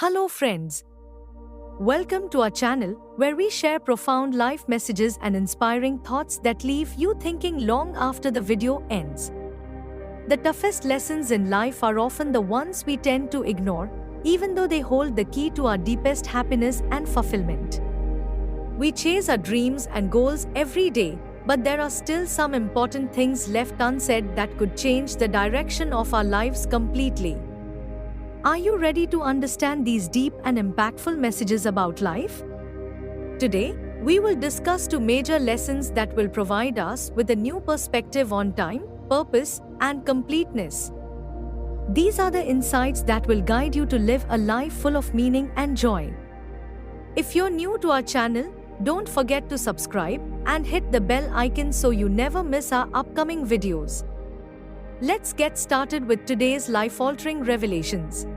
Hello friends. Welcome to our channel where we share profound life messages and inspiring thoughts that leave you thinking long after the video ends. The toughest lessons in life are often the ones we tend to ignore, even though they hold the key to our deepest happiness and fulfillment. We chase our dreams and goals every day, but there are still some important things left unsaid that could change the direction of our lives completely. Are you ready to understand these deep and impactful messages about life? Today, we will discuss two major lessons that will provide us with a new perspective on time, purpose, and completeness. These are the insights that will guide you to live a life full of meaning and joy. If you're new to our channel, don't forget to subscribe and hit the bell icon so you never miss our upcoming videos. Let's get started with today's life-altering revelations.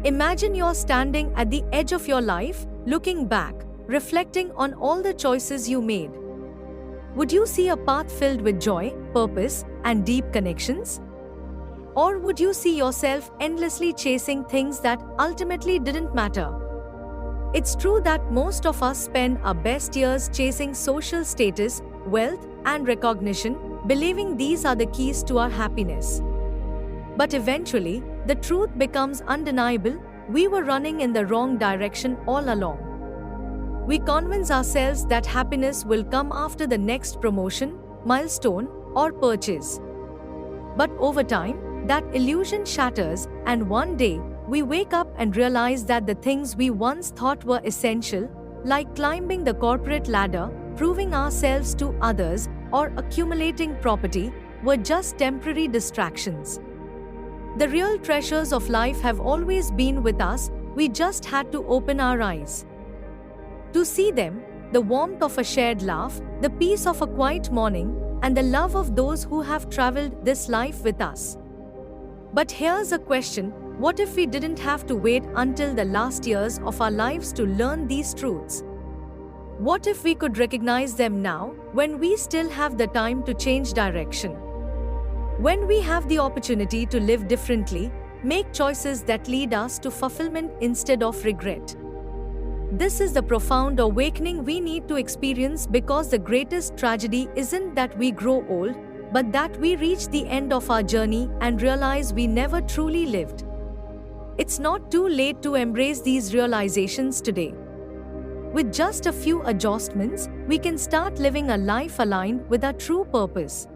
Imagine you're standing at the edge of your life, looking back, reflecting on all the choices you made. Would you see a path filled with joy, purpose, and deep connections? Or would you see yourself endlessly chasing things that ultimately didn't matter? It's true that most of us spend our best years chasing social status, wealth, and recognition, believing these are the keys to our happiness. But eventually, the truth becomes undeniable: we were running in the wrong direction all along. We convince ourselves that happiness will come after the next promotion, milestone, or purchase. But over time, that illusion shatters, and one day, we wake up and realize that the things we once thought were essential, like climbing the corporate ladder, proving ourselves to others, or accumulating property, were just temporary distractions. The real treasures of life have always been with us, we just had to open our eyes to see them: the warmth of a shared laugh, the peace of a quiet morning, and the love of those who have traveled this life with us. But here's a question: what if we didn't have to wait until the last years of our lives to learn these truths? What if we could recognize them now, when we still have the time to change direction? When we have the opportunity to live differently, make choices that lead us to fulfillment instead of regret. This is the profound awakening we need to experience, because the greatest tragedy isn't that we grow old, but that we reach the end of our journey and realize we never truly lived. It's not too late to embrace these realizations today. With just a few adjustments, we can start living a life aligned with our true purpose.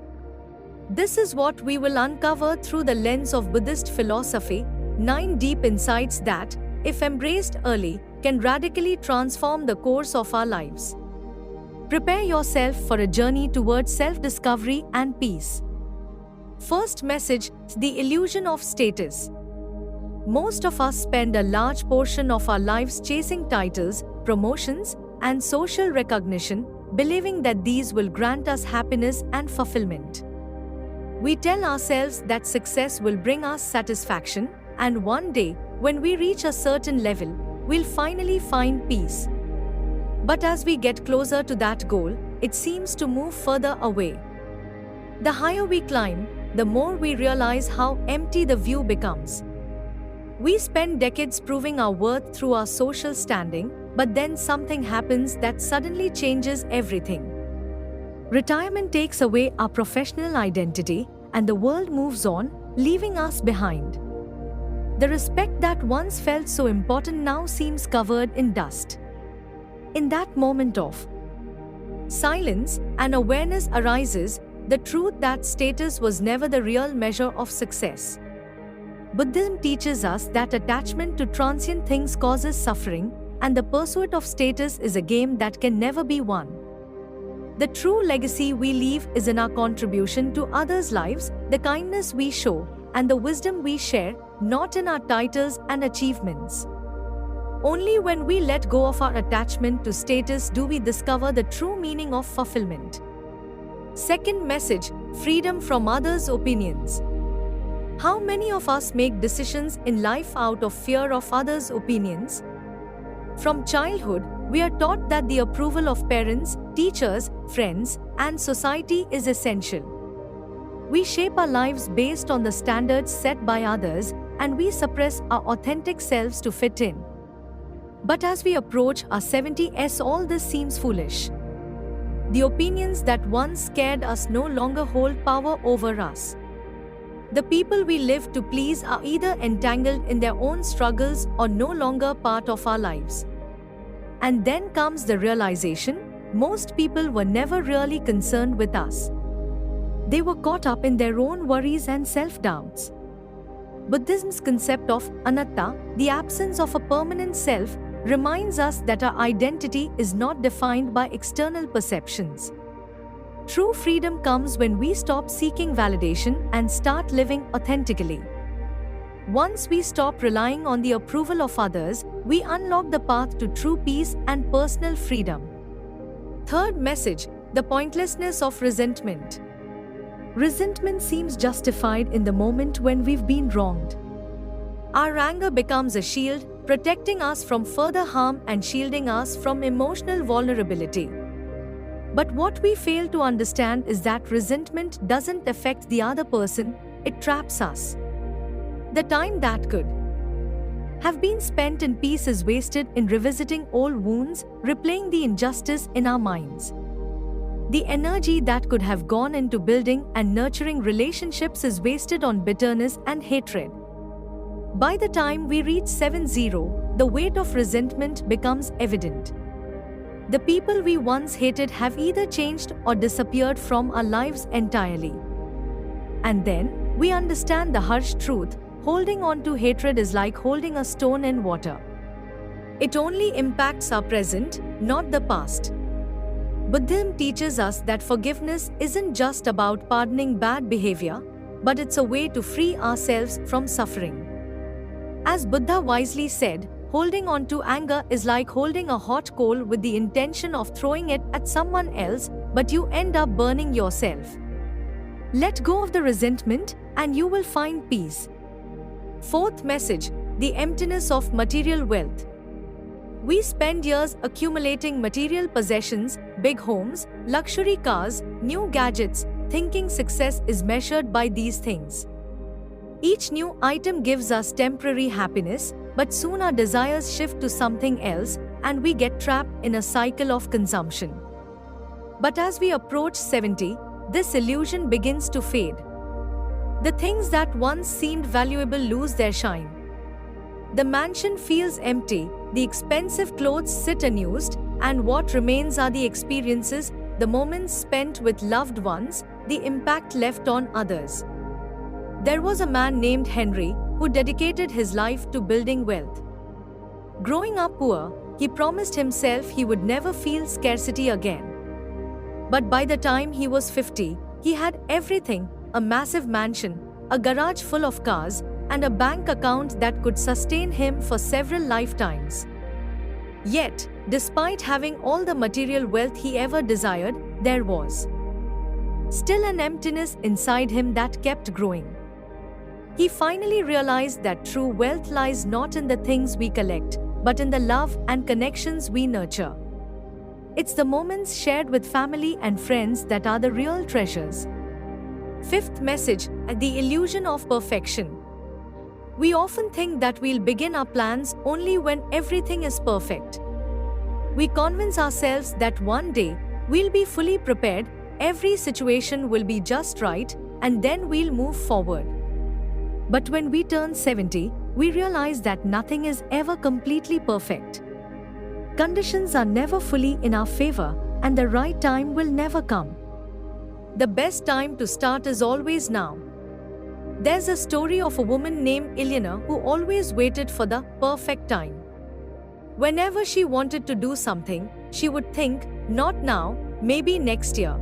This is what we will uncover through the lens of Buddhist philosophy: 9 deep insights that, if embraced early, can radically transform the course of our lives. Prepare yourself for a journey towards self-discovery and peace. First message: the illusion of status. Most of us spend a large portion of our lives chasing titles, promotions, and social recognition, believing that these will grant us happiness and fulfillment. We tell ourselves that success will bring us satisfaction, and one day, when we reach a certain level, we'll finally find peace. But as we get closer to that goal, it seems to move further away. The higher we climb, the more we realize how empty the view becomes. We spend decades proving our worth through our social standing, but then something happens that suddenly changes everything. Retirement takes away our professional identity, and the world moves on, leaving us behind. The respect that once felt so important now seems covered in dust. In that moment of silence, an awareness arises: the truth that status was never the real measure of success. Buddhism teaches us that attachment to transient things causes suffering, and the pursuit of status is a game that can never be won. The true legacy we leave is in our contribution to others' lives, the kindness we show, and the wisdom we share, not in our titles and achievements. Only when we let go of our attachment to status do we discover the true meaning of fulfillment. Second message: freedom from others' opinions. How many of us make decisions in life out of fear of others' opinions? From childhood, we are taught that the approval of parents, teachers, friends, and society is essential. We shape our lives based on the standards set by others, and we suppress our authentic selves to fit in. But as we approach our 70s, all this seems foolish. The opinions that once scared us no longer hold power over us. The people we live to please are either entangled in their own struggles or no longer part of our lives. And then comes the realization, most people were never really concerned with us. They were caught up in their own worries and self-doubts. Buddhism's concept of anatta, the absence of a permanent self, reminds us that our identity is not defined by external perceptions. True freedom comes when we stop seeking validation and start living authentically. Once we stop relying on the approval of others, we unlock the path to true peace and personal freedom. Third message, the pointlessness of resentment. Resentment seems justified in the moment when we've been wronged. Our anger becomes a shield, protecting us from further harm and shielding us from emotional vulnerability. But what we fail to understand is that resentment doesn't affect the other person, it traps us. The time that could have been spent in peace is wasted in revisiting old wounds, replaying the injustice in our minds. The energy that could have gone into building and nurturing relationships is wasted on bitterness and hatred. By the time we reach 70, the weight of resentment becomes evident. The people we once hated have either changed or disappeared from our lives entirely. And then, we understand the harsh truth, holding on to hatred is like holding a stone in water. It only impacts our present, not the past. Buddhism teaches us that forgiveness isn't just about pardoning bad behavior, but it's a way to free ourselves from suffering. As Buddha wisely said, holding on to anger is like holding a hot coal with the intention of throwing it at someone else, but you end up burning yourself. Let go of the resentment, and you will find peace. Fourth message, the emptiness of material wealth. We spend years accumulating material possessions, big homes, luxury cars, new gadgets, thinking success is measured by these things. Each new item gives us temporary happiness, but soon our desires shift to something else, and we get trapped in a cycle of consumption. But as we approach 70, this illusion begins to fade. The things that once seemed valuable lose their shine. The mansion feels empty, the expensive clothes sit unused, and what remains are the experiences, the moments spent with loved ones, the impact left on others. There was a man named Henry who dedicated his life to building wealth. Growing up poor, he promised himself he would never feel scarcity again. But by the time he was 50, he had everything: a massive mansion, a garage full of cars, and a bank account that could sustain him for several lifetimes. Yet, despite having all the material wealth he ever desired, there was still an emptiness inside him that kept growing. He finally realized that true wealth lies not in the things we collect, but in the love and connections we nurture. It's the moments shared with family and friends that are the real treasures. Fifth message, the illusion of perfection. We often think that we'll begin our plans only when everything is perfect. We convince ourselves that one day we'll be fully prepared, every situation will be just right, and then we'll move forward. But when we turn 70, we realize that nothing is ever completely perfect. Conditions are never fully in our favor, and the right time will never come. The best time to start is always now. There's a story of a woman named Eleanor who always waited for the perfect time. Whenever she wanted to do something, she would think, not now, maybe next year.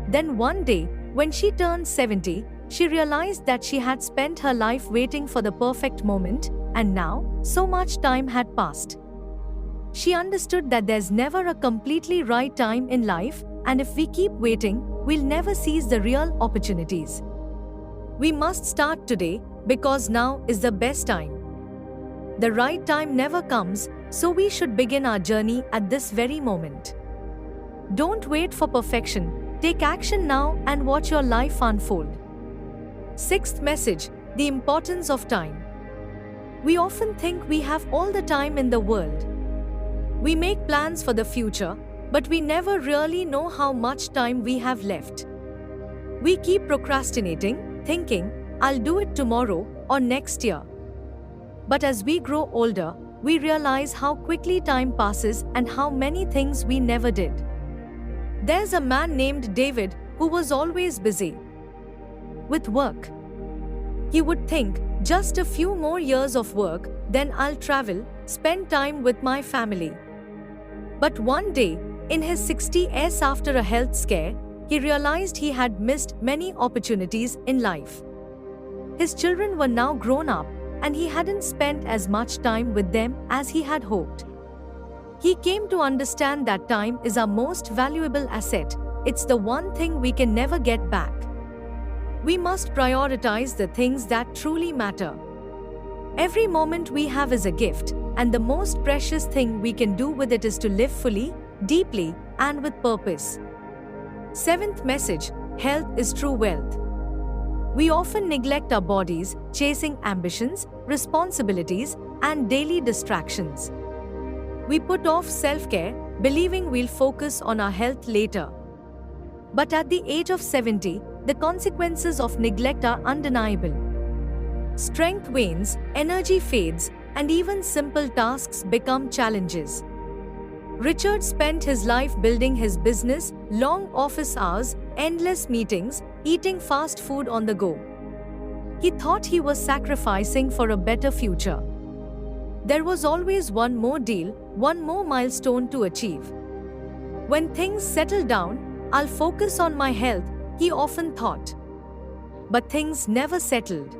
Then one day, when she turned 70, she realized that she had spent her life waiting for the perfect moment, and now, so much time had passed. She understood that there's never a completely right time in life, and if we keep waiting, we'll never seize the real opportunities. We must start today, because now is the best time. The right time never comes, so we should begin our journey at this very moment. Don't wait for perfection, take action now and watch your life unfold. Sixth message, The importance of time. We often think we have all the time in the world. We make plans for the future, but we never really know how much time we have left. We keep procrastinating, thinking, I'll do it tomorrow or next year. But as we grow older, we realize how quickly time passes and how many things we never did. There's a man named David who was always busy with work. He would think, just a few more years of work, then I'll travel, spend time with my family. But one day, in his 60s after a health scare, he realized he had missed many opportunities in life. His children were now grown up, and he hadn't spent as much time with them as he had hoped. He came to understand that time is our most valuable asset. It's the one thing we can never get back. We must prioritize the things that truly matter. Every moment we have is a gift, and the most precious thing we can do with it is to live fully, deeply, and with purpose. Seventh message: health is true wealth. We often neglect our bodies, chasing ambitions, responsibilities, and daily distractions. We put off self-care, believing we'll focus on our health later. But at the age of 70, the consequences of neglect are undeniable. Strength wanes, energy fades, and even simple tasks become challenges. Richard spent his life building his business, long office hours, endless meetings, eating fast food on the go. He thought he was sacrificing for a better future. There was always one more deal, one more milestone to achieve. When things settle down, I'll focus on my health, he often thought. But things never settled.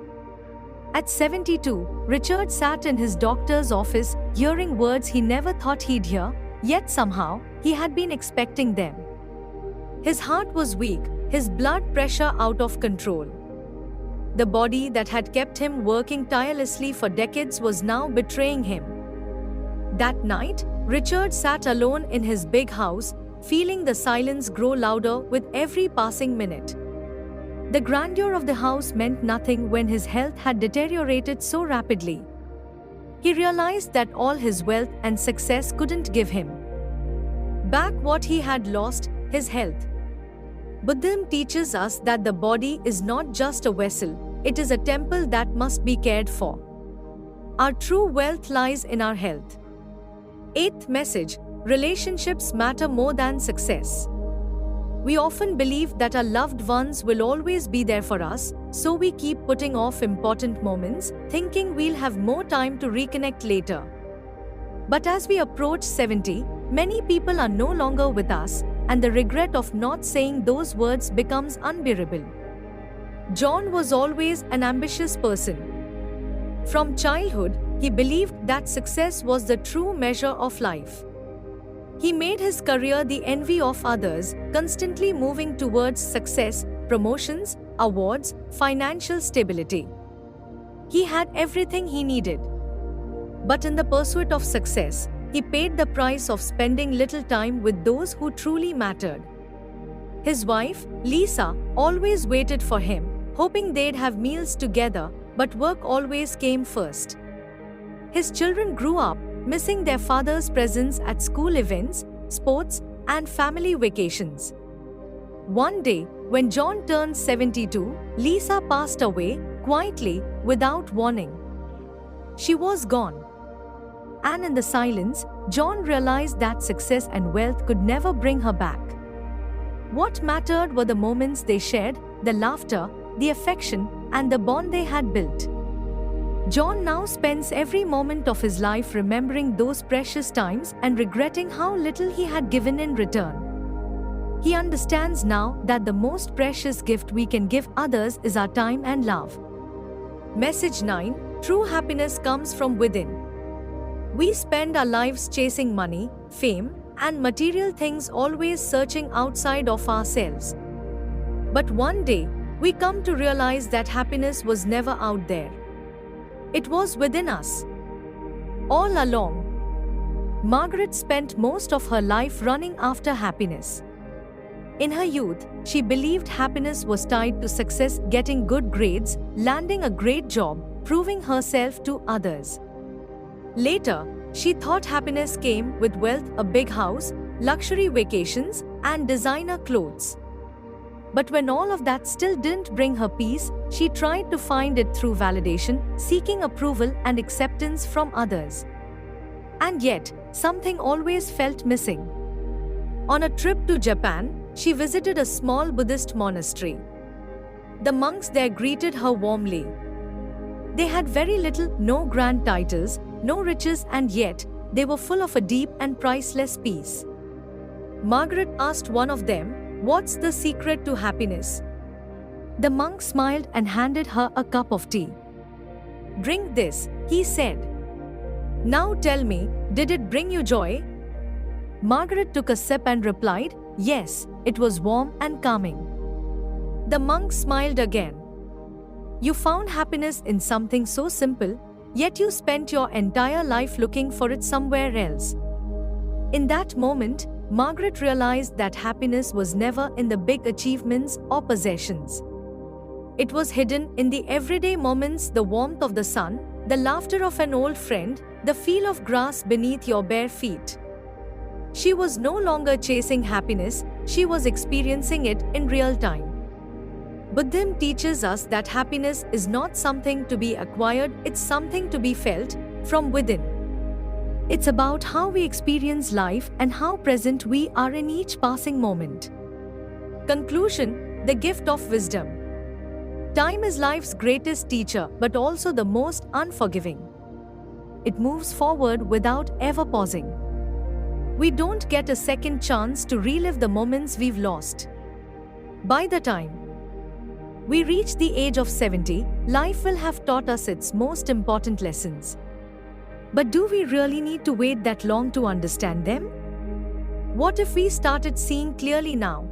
At 72, Richard sat in his doctor's office, hearing words he never thought he'd hear, yet somehow, he had been expecting them. His heart was weak, his blood pressure out of control. The body that had kept him working tirelessly for decades was now betraying him. That night, Richard sat alone in his big house, feeling the silence grow louder with every passing minute. The grandeur of the house meant nothing when his health had deteriorated so rapidly. He realized that all his wealth and success couldn't give him back what he had lost, his health. Buddhism teaches us that the body is not just a vessel, it is a temple that must be cared for. Our true wealth lies in our health. Eighth message: relationships matter more than success. We often believe that our loved ones will always be there for us, so we keep putting off important moments, thinking we'll have more time to reconnect later. But as we approach 70, many people are no longer with us, and the regret of not saying those words becomes unbearable. John was always an ambitious person. From childhood, he believed that success was the true measure of life. He made his career the envy of others, constantly moving towards success, promotions, awards, financial stability. He had everything he needed. But in the pursuit of success, he paid the price of spending little time with those who truly mattered. His wife, Lisa, always waited for him, hoping they'd have meals together, but work always came first. His children grew up, missing their father's presence at school events, sports, and family vacations. One day, when John turned 72, Lisa passed away, quietly, without warning. She was gone. And in the silence, John realized that success and wealth could never bring her back. What mattered were the moments they shared, the laughter, the affection, and the bond they had built. John now spends every moment of his life remembering those precious times and regretting how little he had given in return. He understands now that the most precious gift we can give others is our time and love. Message 9: true happiness comes from within. We spend our lives chasing money, fame, and material things, always searching outside of ourselves. But one day, we come to realize that happiness was never out there. It was within us. All along. Margaret spent most of her life running after happiness. In her youth, she believed happiness was tied to success, getting good grades, landing a great job, proving herself to others. Later, she thought happiness came with wealth, a big house, luxury vacations, and designer clothes. But when all of that still didn't bring her peace, she tried to find it through validation, seeking approval and acceptance from others. And yet, something always felt missing. On a trip to Japan, she visited a small Buddhist monastery. The monks there greeted her warmly. They had very little, no grand titles, no riches, and yet, they were full of a deep and priceless peace. Margaret asked one of them, "What's the secret to happiness?" The monk smiled and handed her a cup of tea. "Drink this," he said. "Now tell me, did it bring you joy?" Margaret took a sip and replied, "Yes, it was warm and calming." The monk smiled again. "You found happiness in something so simple, yet you spent your entire life looking for it somewhere else." In that moment, Margaret realized that happiness was never in the big achievements or possessions. It was hidden in the everyday moments, the warmth of the sun, the laughter of an old friend, the feel of grass beneath your bare feet. She was no longer chasing happiness, she was experiencing it in real time. Buddhism teaches us that happiness is not something to be acquired, it's something to be felt from within. It's about how we experience life and how present we are in each passing moment. Conclusion: the gift of wisdom. Time is life's greatest teacher, but also the most unforgiving. It moves forward without ever pausing. We don't get a second chance to relive the moments we've lost. By the time we reach the age of 70, life will have taught us its most important lessons. But do we really need to wait that long to understand them? What if we started seeing clearly now?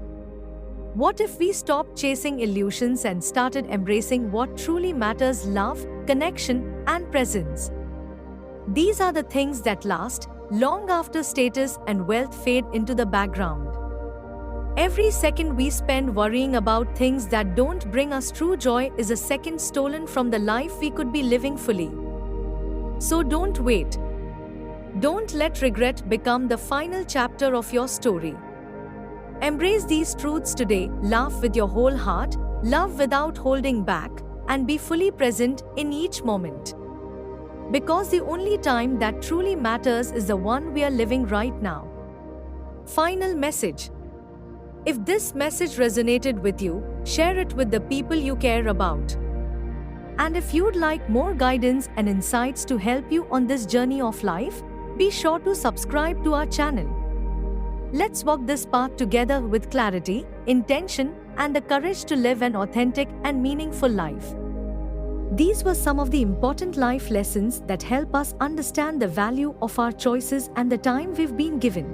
What if we stopped chasing illusions and started embracing what truly matters: love, connection, and presence? These are the things that last long after status and wealth fade into the background. Every second we spend worrying about things that don't bring us true joy is a second stolen from the life we could be living fully. So don't wait. Don't let regret become the final chapter of your story. Embrace these truths today, laugh with your whole heart, love without holding back, and be fully present in each moment. Because the only time that truly matters is the one we are living right now. Final message. If this message resonated with you, share it with the people you care about. And if you'd like more guidance and insights to help you on this journey of life, be sure to subscribe to our channel. Let's walk this path together with clarity, intention, and the courage to live an authentic and meaningful life. These were some of the important life lessons that help us understand the value of our choices and the time we've been given.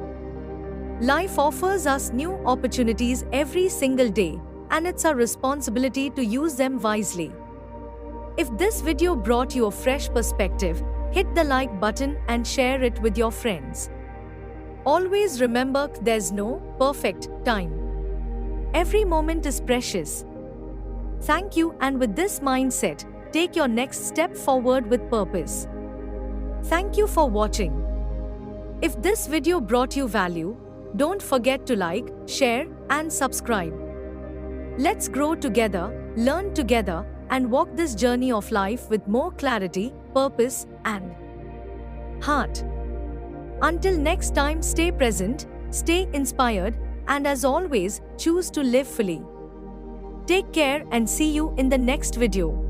Life offers us new opportunities every single day, and it's our responsibility to use them wisely. If this video brought you a fresh perspective, hit the like button and share it with your friends. Always remember, there's no perfect time. Every moment is precious. Thank you, and with this mindset, take your next step forward with purpose. Thank you for watching. If this video brought you value, don't forget to like, share, and subscribe. Let's grow together, learn together, and walk this journey of life with more clarity, purpose, and heart. Until next time, stay present, stay inspired, and as always, choose to live fully. Take care and see you in the next video.